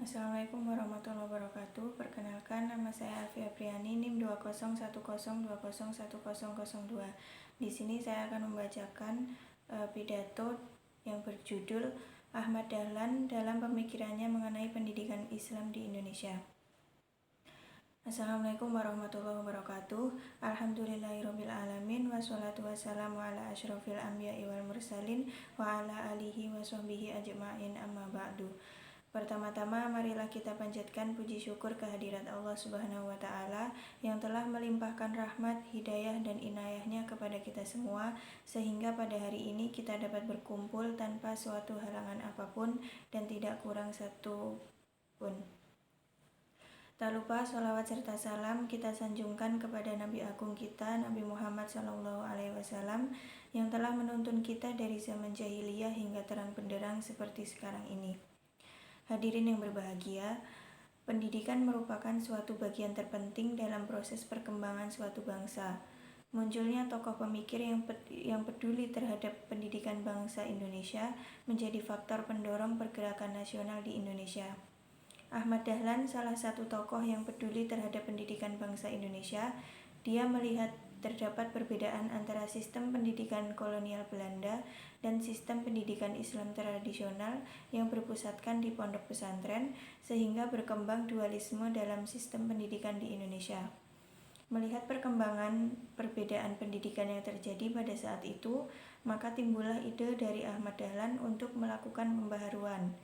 Assalamualaikum warahmatullahi wabarakatuh. Perkenalkan, nama saya Alfia Priani, NIM 20102010002. Di sini saya akan membacakan pidato yang berjudul Ahmad Dahlan dalam pemikirannya mengenai pendidikan Islam di Indonesia. Assalamualaikum warahmatullahi wabarakatuh. Alhamdulillahirabbil alamin wassalatu wassalamu ala asyrofil anbiya'i wal mursalin wa ala alihi washabbihi ajma'in amma ba'du. Pertama-tama marilah kita panjatkan puji syukur kehadirat Allah Subhanahu wa taala yang telah melimpahkan rahmat, hidayah dan inayahnya kepada kita semua sehingga pada hari ini kita dapat berkumpul tanpa suatu halangan apapun dan tidak kurang satu pun. Tak lupa sholawat serta salam kita sanjungkan kepada Nabi Agung kita, Nabi Muhammad SAW, yang telah menuntun kita dari zaman jahiliyah hingga terang benderang seperti sekarang ini. Hadirin yang berbahagia, pendidikan merupakan suatu bagian terpenting dalam proses perkembangan suatu bangsa. Munculnya tokoh pemikir yang peduli terhadap pendidikan bangsa Indonesia menjadi faktor pendorong pergerakan nasional di Indonesia. Ahmad Dahlan salah satu tokoh yang peduli terhadap pendidikan bangsa Indonesia. Dia melihat terdapat perbedaan antara sistem pendidikan kolonial Belanda dan sistem pendidikan Islam tradisional yang berpusatkan di pondok pesantren, sehingga berkembang dualisme dalam sistem pendidikan di Indonesia. Melihat perkembangan perbedaan pendidikan yang terjadi pada saat itu, maka timbullah ide dari Ahmad Dahlan untuk melakukan pembaharuan.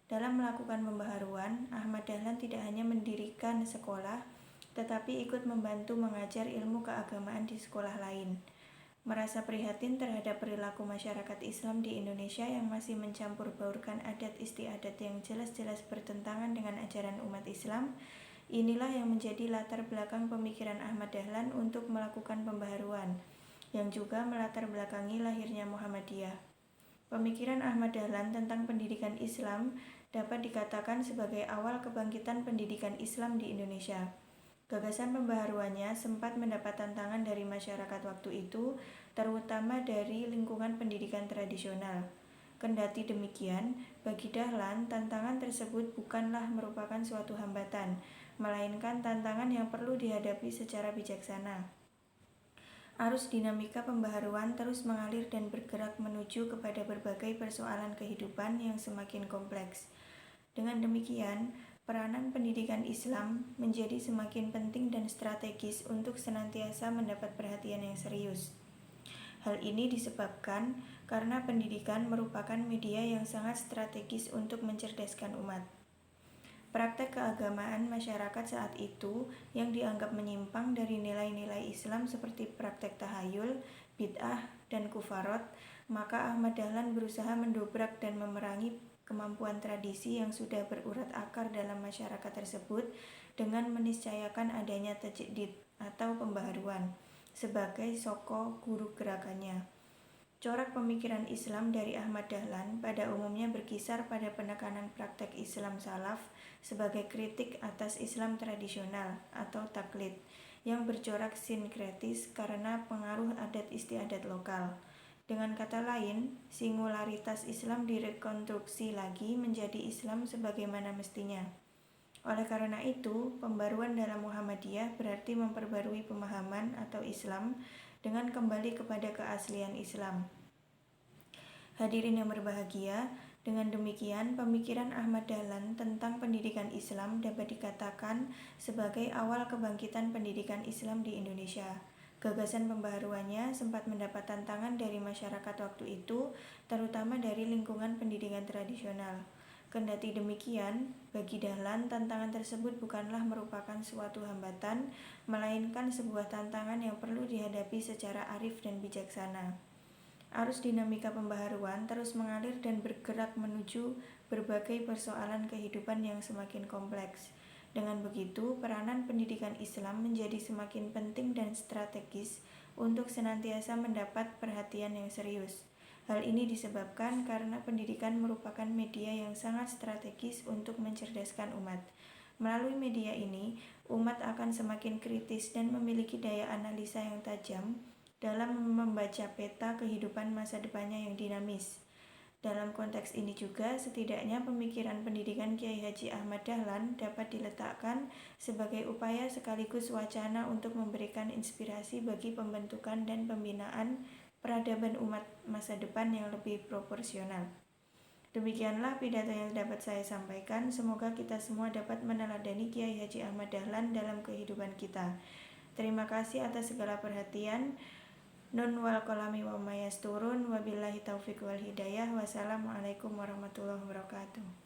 Dalam melakukan pembaharuan, Ahmad Dahlan tidak hanya mendirikan sekolah, tetapi ikut membantu mengajar ilmu keagamaan di sekolah lain. Merasa prihatin terhadap perilaku masyarakat Islam di Indonesia yang masih mencampur baurkan adat istiadat yang jelas-jelas bertentangan dengan ajaran umat Islam, inilah yang menjadi latar belakang pemikiran Ahmad Dahlan untuk melakukan pembaharuan, yang juga melatar belakangi lahirnya Muhammadiyah. Pemikiran Ahmad Dahlan tentang pendidikan Islam dapat dikatakan sebagai awal kebangkitan pendidikan Islam di Indonesia. Gagasan pembaharuannya sempat mendapat tantangan dari masyarakat waktu itu, terutama dari lingkungan pendidikan tradisional. Kendati demikian, bagi Dahlan, tantangan tersebut bukanlah merupakan suatu hambatan, melainkan tantangan yang perlu dihadapi secara bijaksana. Arus dinamika pembaharuan terus mengalir dan bergerak menuju kepada berbagai persoalan kehidupan yang semakin kompleks. Dengan demikian, peranan pendidikan Islam menjadi semakin penting dan strategis untuk senantiasa mendapat perhatian yang serius. Hal ini disebabkan karena pendidikan merupakan media yang sangat strategis untuk mencerdaskan umat. Praktek keagamaan masyarakat saat itu yang dianggap menyimpang dari nilai-nilai Islam seperti praktek tahayul, bid'ah, dan kufarot, maka Ahmad Dahlan berusaha mendobrak dan memerangi kemampuan tradisi yang sudah berurat akar dalam masyarakat tersebut dengan meniscayakan adanya tajdid atau pembaharuan sebagai soko guru gerakannya. Corak pemikiran Islam dari Ahmad Dahlan pada umumnya berkisar pada penekanan praktek Islam salaf sebagai kritik atas Islam tradisional atau taklid yang bercorak sinkretis karena pengaruh adat istiadat lokal. Dengan kata lain, singularitas Islam direkonstruksi lagi menjadi Islam sebagaimana mestinya. Oleh karena itu, pembaruan dalam Muhammadiyah berarti memperbarui pemahaman atau Islam dengan kembali kepada keaslian Islam. Hadirin yang berbahagia, dengan demikian pemikiran Ahmad Dahlan tentang pendidikan Islam dapat dikatakan sebagai awal kebangkitan pendidikan Islam di Indonesia. Gagasan pembaharuannya sempat mendapat tantangan dari masyarakat waktu itu, terutama dari lingkungan pendidikan tradisional. Kendati demikian, bagi Dahlan tantangan tersebut bukanlah merupakan suatu hambatan, melainkan sebuah tantangan yang perlu dihadapi secara arif dan bijaksana. Arus dinamika pembaharuan terus mengalir dan bergerak menuju berbagai persoalan kehidupan yang semakin kompleks. Dengan begitu, peranan pendidikan Islam menjadi semakin penting dan strategis untuk senantiasa mendapat perhatian yang serius. Hal ini disebabkan karena pendidikan merupakan media yang sangat strategis untuk mencerdaskan umat. Melalui media ini, umat akan semakin kritis dan memiliki daya analisa yang tajam dalam membaca peta kehidupan masa depannya yang dinamis. Dalam konteks ini juga, setidaknya pemikiran pendidikan Kiai Haji Ahmad Dahlan dapat diletakkan sebagai upaya sekaligus wacana untuk memberikan inspirasi bagi pembentukan dan pembinaan peradaban umat masa depan yang lebih proporsional. Demikianlah pidato yang dapat saya sampaikan. Semoga kita semua dapat meneladani Kiai Haji Ahmad Dahlan dalam kehidupan kita. Terima kasih atas segala perhatian. Nun wal qalami wa mayasturun. Wabillahi taufiq wal hidayah. Wassalamualaikum warahmatullahi wabarakatuh.